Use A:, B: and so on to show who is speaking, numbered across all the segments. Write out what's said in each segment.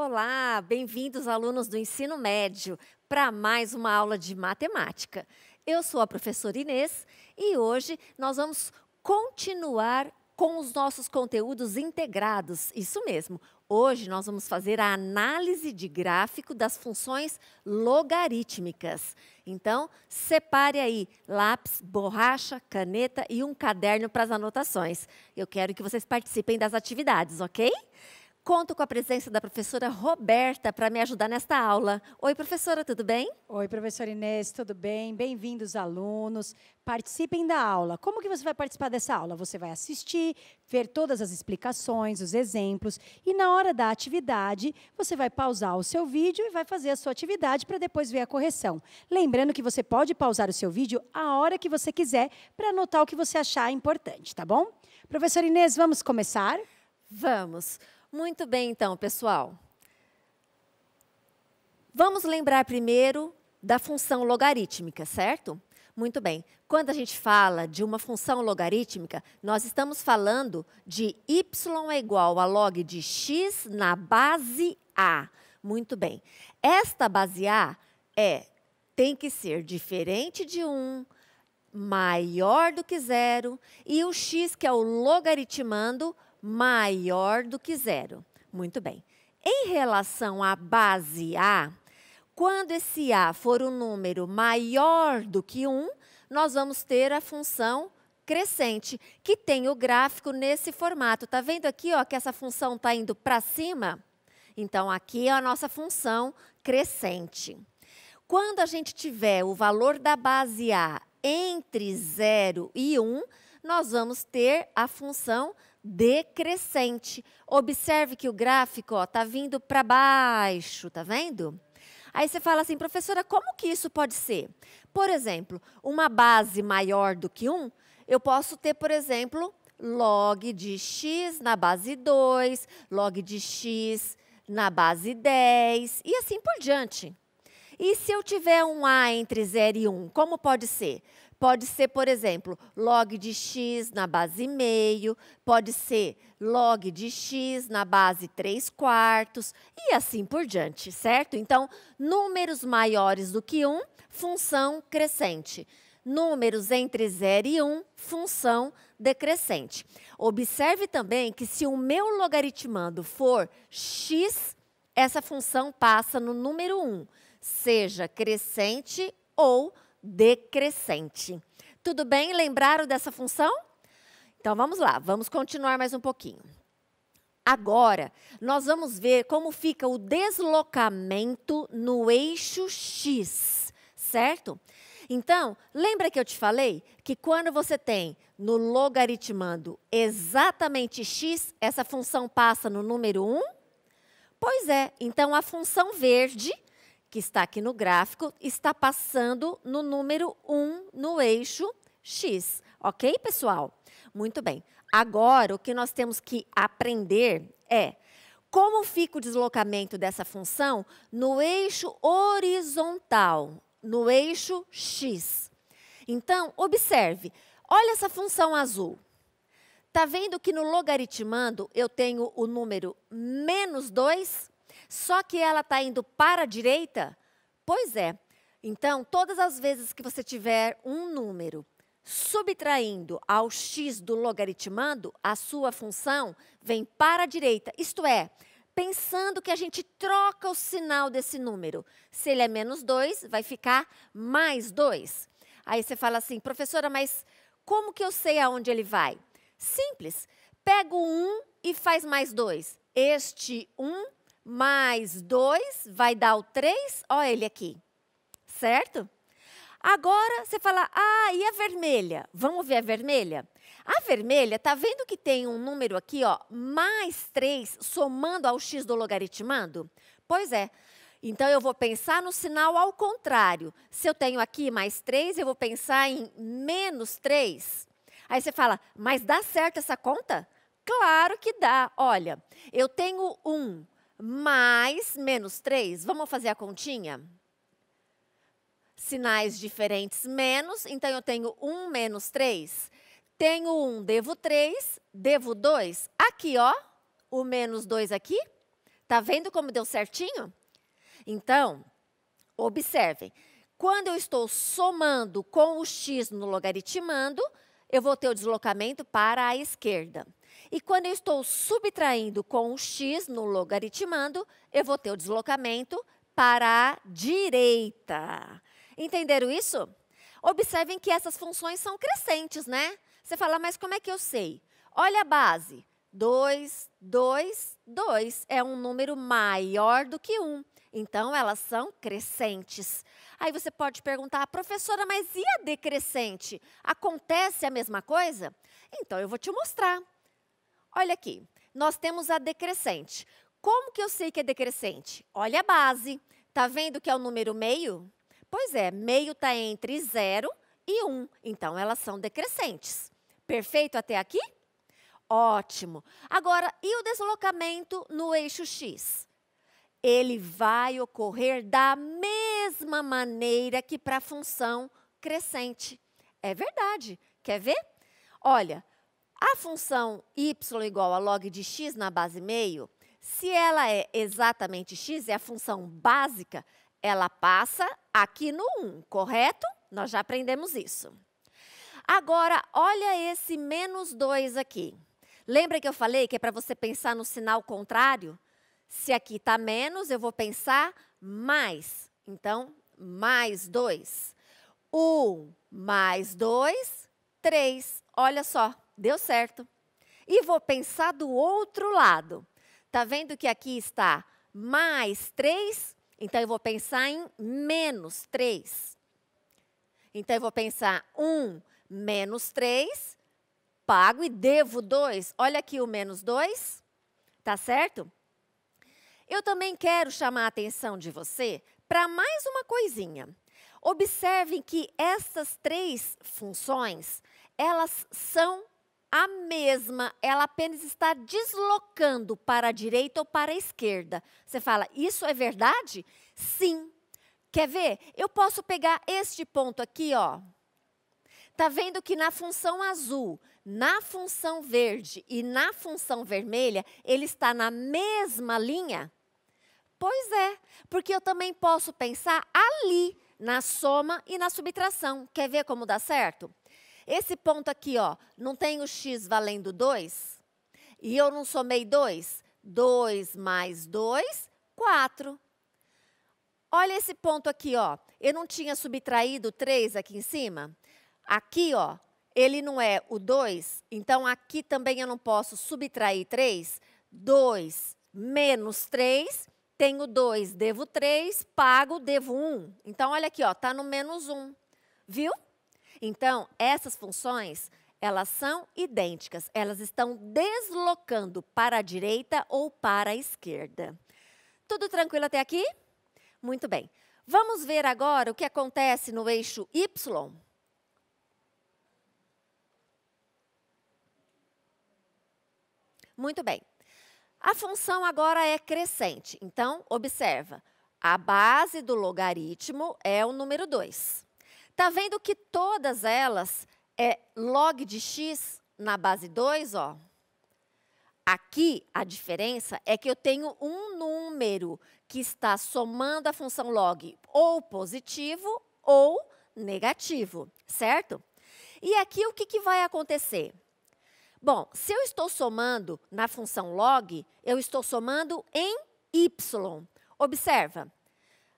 A: Olá, bem-vindos alunos do ensino médio para mais uma aula de matemática. Eu sou a professora Inês e hoje nós vamos continuar com os nossos conteúdos integrados. Isso mesmo, hoje nós vamos fazer a análise de gráfico das funções logarítmicas. Então, separe aí lápis, borracha, caneta e um caderno para as anotações. Eu quero que vocês participem das atividades, ok? Conto com a presença da professora Roberta para me ajudar nesta aula. Oi, professora, tudo bem?
B: Oi, professora Inês, tudo bem? Bem-vindos, alunos. Participem da aula. Como que você vai participar dessa aula? Você vai assistir, ver todas as explicações, os exemplos, e na hora da atividade, você vai pausar o seu vídeo e vai fazer a sua atividade para depois ver a correção. Lembrando que você pode pausar o seu vídeo a hora que você quiser para anotar o que você achar importante, tá bom? Professora Inês, vamos começar?
A: Vamos. Muito bem, então, pessoal. Vamos lembrar primeiro da função logarítmica, certo? Muito bem. Quando a gente fala de uma função logarítmica, nós estamos falando de y é igual a log de x na base a. Muito bem. Esta base a tem que ser diferente de 1, maior do que 0, e o x, que é o logaritmando, maior do que 0. Muito bem. Em relação à base A, quando esse A for um número maior do que 1, nós vamos ter a função crescente, que tem o gráfico nesse formato. Está vendo aqui ó, que essa função está indo para cima? Então, aqui é a nossa função crescente. Quando a gente tiver o valor da base A entre 0 e 1, nós vamos ter a função decrescente. Observe que o gráfico está vindo para baixo, tá vendo? Aí você fala assim, professora, como que isso pode ser? Por exemplo, uma base maior do que 1, eu posso ter, por exemplo, log de x na base 2, log de x na base 10 e assim por diante. E se eu tiver um a entre 0 e 1, como pode ser? Pode ser, por exemplo, log de x na base meio, pode ser log de x na base 3/4 e assim por diante, certo? Então, números maiores do que 1, função crescente. Números entre 0 e 1, função decrescente. Observe também que se o meu logaritmando for x, essa função passa no número 1, seja crescente ou decrescente. Tudo bem? Lembraram dessa função? Então, vamos lá, vamos continuar mais um pouquinho. Agora, nós vamos ver como fica o deslocamento no eixo x, certo? Então, lembra que eu te falei que quando você tem no logaritmando exatamente x, essa função passa no número 1? Pois é, então a função verde, que está aqui no gráfico, está passando no número 1 no eixo x. Ok, pessoal? Muito bem. Agora, o que nós temos que aprender é como fica o deslocamento dessa função no eixo horizontal, no eixo x. Então, observe. Olha essa função azul. Está vendo que no logaritmando eu tenho o número menos 2? Só que ela está indo para a direita? Pois é. Então, todas as vezes que você tiver um número subtraindo ao x do logaritmando, a sua função vem para a direita. Isto é, pensando que a gente troca o sinal desse número. Se ele é menos 2, vai ficar mais 2. Aí você fala assim, professora, mas como que eu sei aonde ele vai? Simples. Pega o 1 e faz mais 2. Este 1 mais 2 vai dar o 3, olha ele aqui, certo? Agora, você fala, e a vermelha? Vamos ver a vermelha? A vermelha, tá vendo que tem um número aqui, ó, mais 3, somando ao x do logaritmando? Pois é. Então, eu vou pensar no sinal ao contrário. Se eu tenho aqui mais 3, eu vou pensar em menos 3. Aí você fala, mas dá certo essa conta? Claro que dá. Olha, eu tenho 1 mais menos 3. Vamos fazer a continha? Sinais diferentes, menos. Então, eu tenho 1 menos 3. Tenho 1, devo 3, devo 2. Aqui, ó, o menos 2 aqui. Tá vendo como deu certinho? Então, observem. Quando eu estou somando com o x no logaritmando, eu vou ter o deslocamento para a esquerda. E quando eu estou subtraindo com o x no logaritmando, eu vou ter o deslocamento para a direita. Entenderam isso? Observem que essas funções são crescentes, né? Você fala, mas como é que eu sei? Olha a base. 2, 2, 2 é um número maior do que 1. Então, elas são crescentes. Aí você pode perguntar, professora, mas e a decrescente? Acontece a mesma coisa? Então, eu vou te mostrar. Olha aqui, nós temos a decrescente. Como que eu sei que é decrescente? Olha a base. Está vendo que é o número meio? Pois é, meio está entre 0 e 1. Então, elas são decrescentes. Perfeito até aqui? Ótimo. Agora, e o deslocamento no eixo x? Ele vai ocorrer da mesma maneira que para a função crescente. É verdade. Quer ver? Olha, a função y igual a log de x na base meio, se ela é exatamente x, é a função básica, ela passa aqui no 1, correto? Nós já aprendemos isso. Agora, olha esse menos 2 aqui. Lembra que eu falei que é para você pensar no sinal contrário? Se aqui está menos, eu vou pensar mais. Então, mais 2. 1 mais 2, 3. Olha só, deu certo. E vou pensar do outro lado. Está vendo que aqui está mais 3? Então, eu vou pensar em menos 3. Então, eu vou pensar 1 menos 3, pago e devo 2. Olha aqui o menos 2, tá certo? Eu também quero chamar a atenção de você para mais uma coisinha. Observem que essas três funções, elas são a mesma, ela apenas está deslocando para a direita ou para a esquerda. Você fala, isso é verdade? Sim. Quer ver? Eu posso pegar este ponto aqui, ó. Está vendo que na função azul, na função verde e na função vermelha, ele está na mesma linha? Pois é, porque eu também posso pensar ali, na soma e na subtração. Quer ver como dá certo? Esse ponto aqui, ó, não tem o x valendo 2? E eu não somei 2? 2 mais 2, 4. Olha esse ponto aqui, ó. Eu não tinha subtraído 3 aqui em cima? Aqui, ó, ele não é o 2, então aqui também eu não posso subtrair 3. 2 menos 3, tenho 2, devo 3, pago, devo 1. Então, olha aqui, ó, está no menos 1, viu? Então, essas funções, elas são idênticas, elas estão deslocando para a direita ou para a esquerda. Tudo tranquilo até aqui? Muito bem. Vamos ver agora o que acontece no eixo y. Muito bem. A função agora é crescente. Então, observa. A base do logaritmo é o número 2. Está vendo que todas elas é log de x na base 2, ó? Aqui, a diferença é que eu tenho um número que está somando a função log ou positivo ou negativo, certo? E aqui, o que vai acontecer? Bom, se eu estou somando na função log, eu estou somando em y. Observa,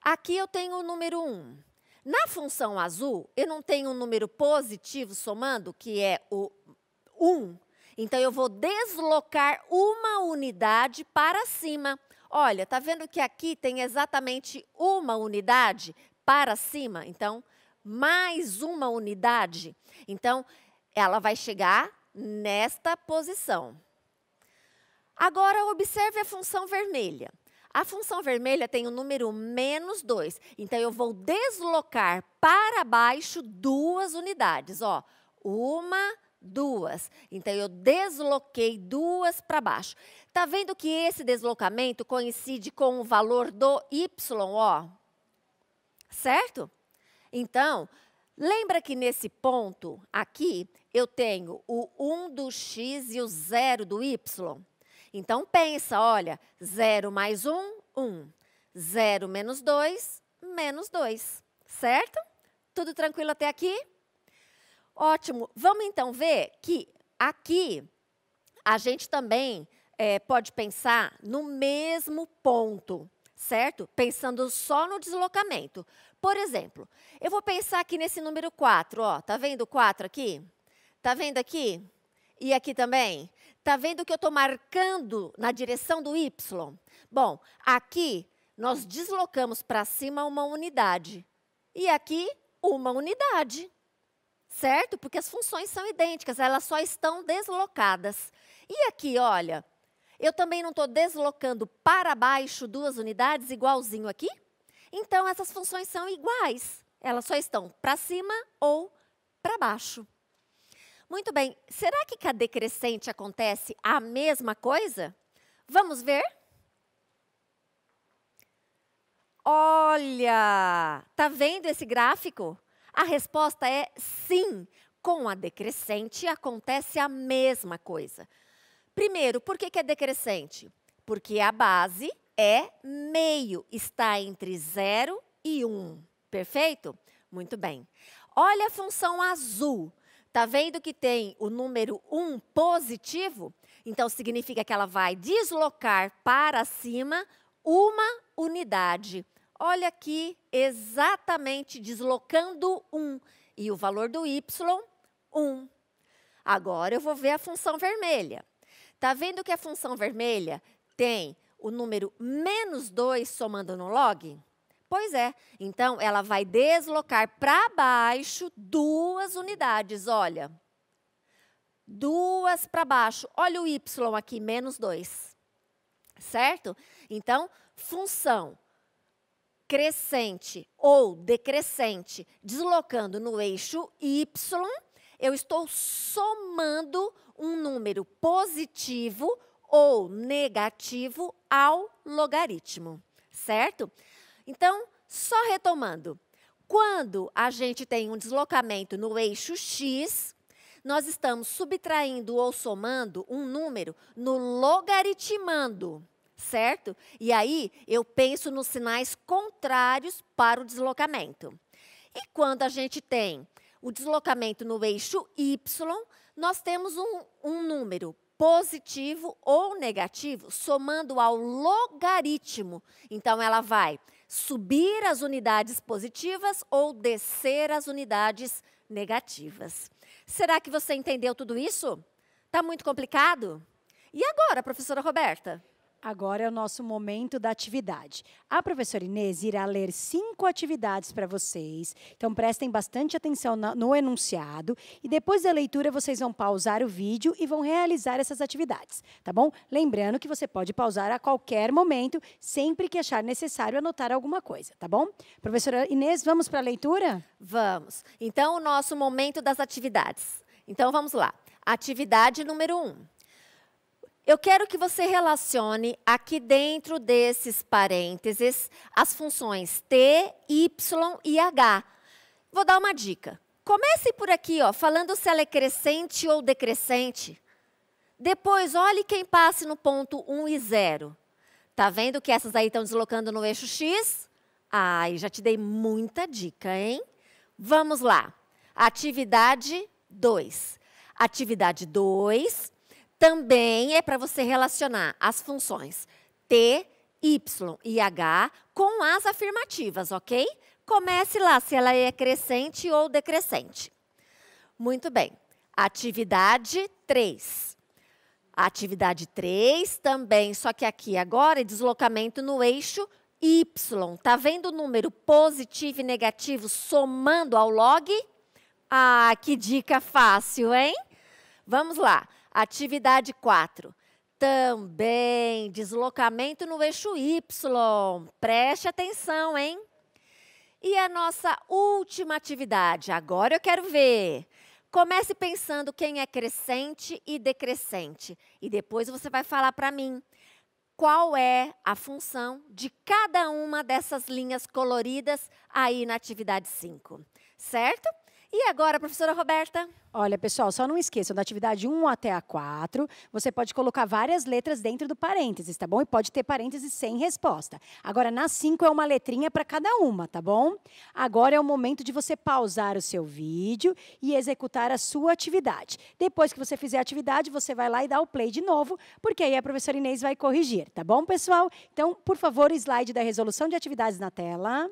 A: aqui eu tenho o número 1. Na função azul, eu não tenho um número positivo somando, que é o 1. Então, eu vou deslocar uma unidade para cima. Olha, está vendo que aqui tem exatamente uma unidade para cima? Então, mais uma unidade. Então, ela vai chegar nesta posição. Agora, observe a função vermelha. A função vermelha tem o número menos 2. Então, eu vou deslocar para baixo 2 unidades. Ó, 1, 2. Então, eu desloquei 2 para baixo. Está vendo que esse deslocamento coincide com o valor do y, ó? Certo? Então, lembra que nesse ponto aqui, eu tenho o 1 do x e o 0 do y? Então, pensa, olha, 0 mais 1, 1. 0 menos 2, menos 2. Certo? Tudo tranquilo até aqui? Ótimo. Vamos, então, ver que aqui a gente também pode pensar no mesmo ponto, certo? Pensando só no deslocamento. Por exemplo, eu vou pensar aqui nesse número 4, ó. Tá vendo o 4 aqui? Tá vendo aqui? E aqui também? Tá vendo que eu estou marcando na direção do Y? Bom, aqui nós deslocamos para cima uma unidade. E aqui, uma unidade. Certo? Porque as funções são idênticas, elas só estão deslocadas. E aqui, olha, eu também não estou deslocando para baixo 2 unidades, igualzinho aqui? Então, essas funções são iguais. Elas só estão para cima ou para baixo. Muito bem, será que com a decrescente acontece a mesma coisa? Vamos ver? Olha, tá vendo esse gráfico? A resposta é sim. Com a decrescente acontece a mesma coisa. Primeiro, por que é decrescente? Porque a base é meio, está entre 0 e 1. Perfeito? Muito bem. Olha a função azul. Está vendo que tem o número 1 positivo? Então, significa que ela vai deslocar para cima uma unidade. Olha aqui, exatamente deslocando 1. E o valor do y, 1. Agora, eu vou ver a função vermelha. Está vendo que a função vermelha tem o número menos 2 somando no log? Pois é. Então, ela vai deslocar para baixo 2 unidades, olha. 2 para baixo. Olha o y aqui, menos 2. Certo? Então, função crescente ou decrescente, deslocando no eixo y, eu estou somando um número positivo ou negativo ao logaritmo, certo? Então, só retomando, quando a gente tem um deslocamento no eixo x, nós estamos subtraindo ou somando um número no logaritmando, certo? E aí, eu penso nos sinais contrários para o deslocamento. E quando a gente tem o deslocamento no eixo y, nós temos um número positivo ou negativo somando ao logaritmo. Então, ela vai subir as unidades positivas ou descer as unidades negativas. Será que você entendeu tudo isso? Está muito complicado? E agora, professora Roberta?
B: Agora é o nosso momento da atividade. A professora Inês irá ler 5 atividades para vocês. Então, prestem bastante atenção no enunciado. E depois da leitura, vocês vão pausar o vídeo e vão realizar essas atividades, tá bom? Lembrando que você pode pausar a qualquer momento, sempre que achar necessário anotar alguma coisa, tá bom? Professora Inês, vamos para a leitura?
A: Vamos. Então, o nosso momento das atividades. Então, vamos lá. Atividade número 1. Eu quero que você relacione aqui dentro desses parênteses as funções t, y e h. Vou dar uma dica. Comece por aqui, ó, falando se ela é crescente ou decrescente. Depois, olhe quem passe no ponto 1 e 0. Tá vendo que essas aí estão deslocando no eixo x? Ai, já te dei muita dica, hein? Vamos lá. Atividade 2. Atividade 2... também é para você relacionar as funções t, y e h com as afirmativas, ok? Comece lá se ela é crescente ou decrescente. Muito bem. Atividade 3. Atividade 3 também, só que aqui agora é deslocamento no eixo y. Tá vendo o número positivo e negativo somando ao log? Ah, que dica fácil, hein? Vamos lá. Atividade 4. Também deslocamento no eixo y. Preste atenção, hein? E a nossa última atividade. Agora eu quero ver. Comece pensando quem é crescente e decrescente. E depois você vai falar para mim qual é a função de cada uma dessas linhas coloridas aí na atividade 5. Certo? E agora, professora Roberta?
B: Olha, pessoal, só não esqueçam, da atividade 1 até a 4, você pode colocar várias letras dentro do parênteses, tá bom? E pode ter parênteses sem resposta. Agora, na 5 é uma letrinha para cada uma, tá bom? Agora é o momento de você pausar o seu vídeo e executar a sua atividade. Depois que você fizer a atividade, você vai lá e dá o play de novo, porque aí a professora Inês vai corrigir, tá bom, pessoal? Então, por favor, o slide da resolução de atividades na tela.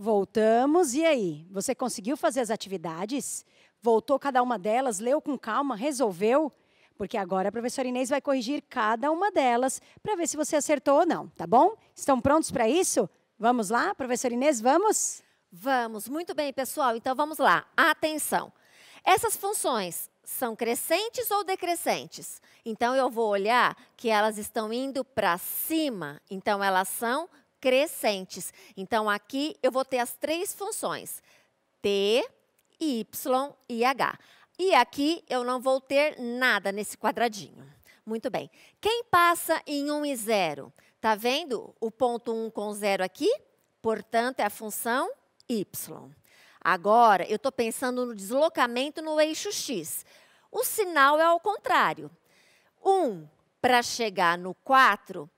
B: Voltamos, e aí? Você conseguiu fazer as atividades? Voltou cada uma delas, leu com calma, resolveu? Porque agora a professora Inês vai corrigir cada uma delas para ver se você acertou ou não, tá bom? Estão prontos para isso? Vamos lá, professora Inês, vamos?
A: Vamos, muito bem, pessoal. Então, vamos lá. Atenção. Essas funções são crescentes ou decrescentes? Então, eu vou olhar que elas estão indo para cima. Então, elas são crescentes. Então, aqui eu vou ter as três funções, t, y e h. E aqui eu não vou ter nada nesse quadradinho. Muito bem. Quem passa em 1 e 0? Está vendo o ponto 1 com 0 aqui? Portanto, é a função y. Agora, eu estou pensando no deslocamento no eixo x. O sinal é ao contrário. 1 para chegar no 4...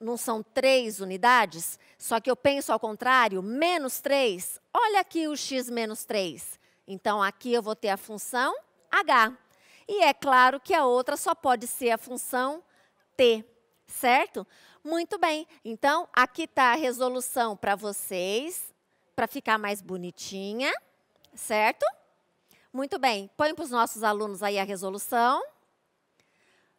A: não são 3 unidades, só que eu penso ao contrário, menos 3, olha aqui o x menos 3. Então, aqui eu vou ter a função h. E é claro que a outra só pode ser a função t, certo? Muito bem, então, aqui está a resolução para vocês, para ficar mais bonitinha, certo? Muito bem, põe para os nossos alunos aí a resolução.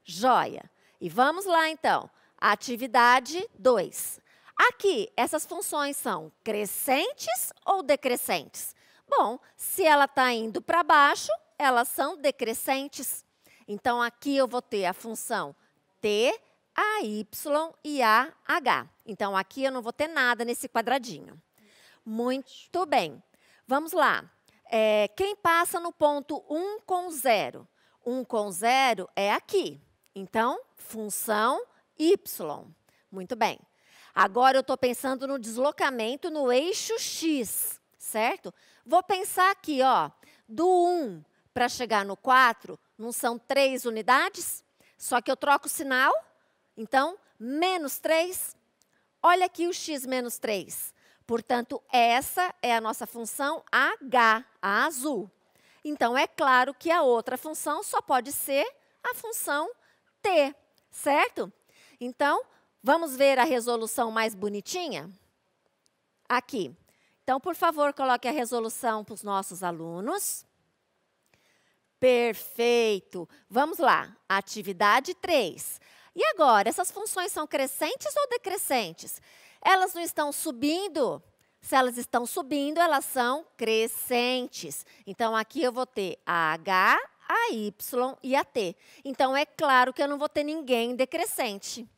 A: Joia. E vamos lá, então. Atividade 2. Aqui, essas funções são crescentes ou decrescentes? Bom, se ela está indo para baixo, elas são decrescentes. Então, aqui eu vou ter a função t, a y e a h. Então, aqui eu não vou ter nada nesse quadradinho. Muito bem. Vamos lá. Quem passa no ponto 1 com 0? 1 com 0 é aqui. Então, função y. Muito bem. Agora, eu estou pensando no deslocamento no eixo x, certo? Vou pensar aqui, ó, do 1 para chegar no 4, não são 3 unidades? Só que eu troco o sinal. Então, menos 3. Olha aqui o x menos 3. Portanto, essa é a nossa função h, a azul. Então, é claro que a outra função só pode ser a função t, certo? Então, vamos ver a resolução mais bonitinha? Aqui. Então, por favor, coloque a resolução para os nossos alunos. Perfeito. Vamos lá. Atividade 3. E agora, essas funções são crescentes ou decrescentes? Elas não estão subindo? Se elas estão subindo, elas são crescentes. Então, aqui eu vou ter a h, a y e a t. Então, é claro que eu não vou ter ninguém decrescente.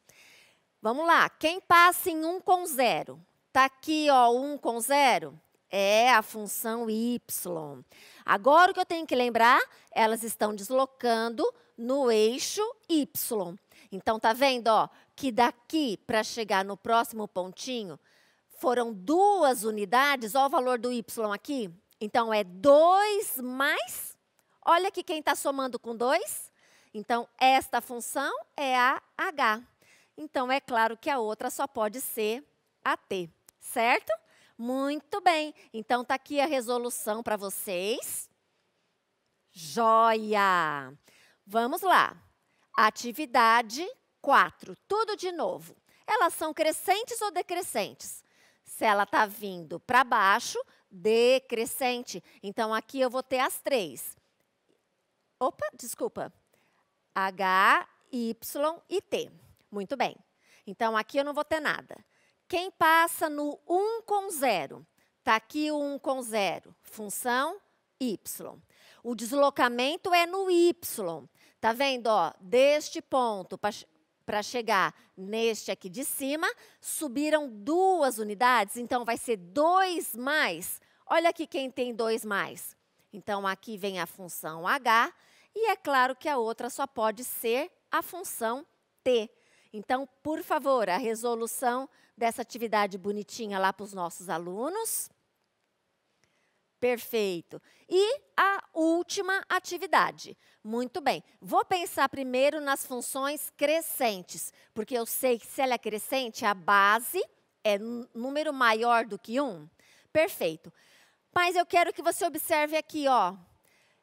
A: Vamos lá. Quem passa em 1 com 0? Está aqui, ó, 1 com 0. É a função y. Agora, o que eu tenho que lembrar, elas estão deslocando no eixo y. Então, tá vendo, ó, que daqui para chegar no próximo pontinho, foram 2 unidades, ó o valor do y aqui. Então, é 2 mais, olha aqui quem está somando com 2. Então, esta função é a h. Então, é claro que a outra só pode ser a t, certo? Muito bem. Então, está aqui a resolução para vocês. Joia! Vamos lá. Atividade 4. Tudo de novo. Elas são crescentes ou decrescentes? Se ela está vindo para baixo, decrescente. Então, aqui eu vou ter as 3. Opa, desculpa. H, Y e T. Muito bem. Então, aqui eu não vou ter nada. Quem passa no 1 com 0? Está aqui o 1 com 0. Função y. O deslocamento é no y. Está vendo? Ó, deste ponto para chegar neste aqui de cima, subiram 2 unidades. Então, vai ser 2 mais. Olha aqui quem tem 2 mais. Então, aqui vem a função h, e é claro que a outra só pode ser a função t. Então, por favor, a resolução dessa atividade bonitinha lá para os nossos alunos. Perfeito. E a última atividade. Muito bem. Vou pensar primeiro nas funções crescentes, porque eu sei que se ela é crescente, a base é número maior do que 1. Perfeito. Mas eu quero que você observe aqui, ó.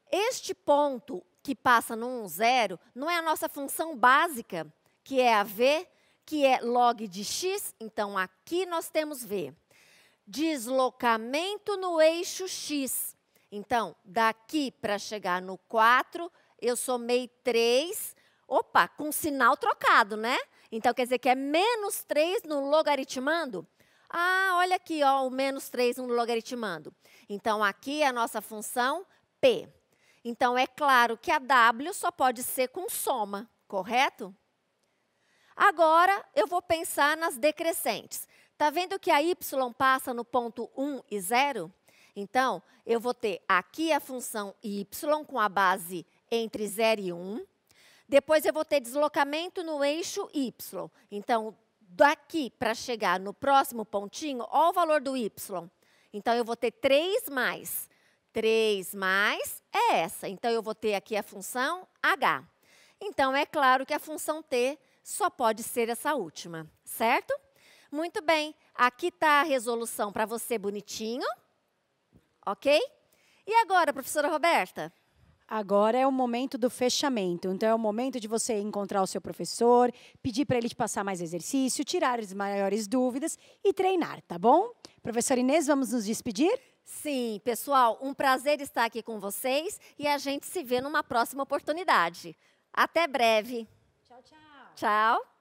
A: Este ponto que passa no 1, 0, não é a nossa função básica, que é a v, que é log de x. Então, aqui nós temos v. Deslocamento no eixo x. Então, daqui para chegar no 4, eu somei 3, opa, com sinal trocado, né? Então, quer dizer que é menos 3 no logaritmando? Ah, olha aqui, ó, o menos 3 no logaritmando. Então, aqui é a nossa função p. Então, é claro que a w só pode ser com soma, correto? Agora, eu vou pensar nas decrescentes. Está vendo que a y passa no ponto 1 e 0? Então, eu vou ter aqui a função y com a base entre 0 e 1. Depois, eu vou ter deslocamento no eixo y. Então, daqui para chegar no próximo pontinho, olha o valor do y. Então, eu vou ter 3 mais. 3 mais é essa. Então, eu vou ter aqui a função h. Então, é claro que a função t só pode ser essa última, certo? Muito bem, aqui está a resolução para você bonitinho, ok? E agora, professora Roberta?
B: Agora é o momento do fechamento. Então, é o momento de você encontrar o seu professor, pedir para ele te passar mais exercício, tirar as maiores dúvidas e treinar, tá bom? Professora Inês, vamos nos despedir?
A: Sim, pessoal, um prazer estar aqui com vocês e a gente se vê numa próxima oportunidade. Até breve.
B: Tchau, tchau.
A: Tchau.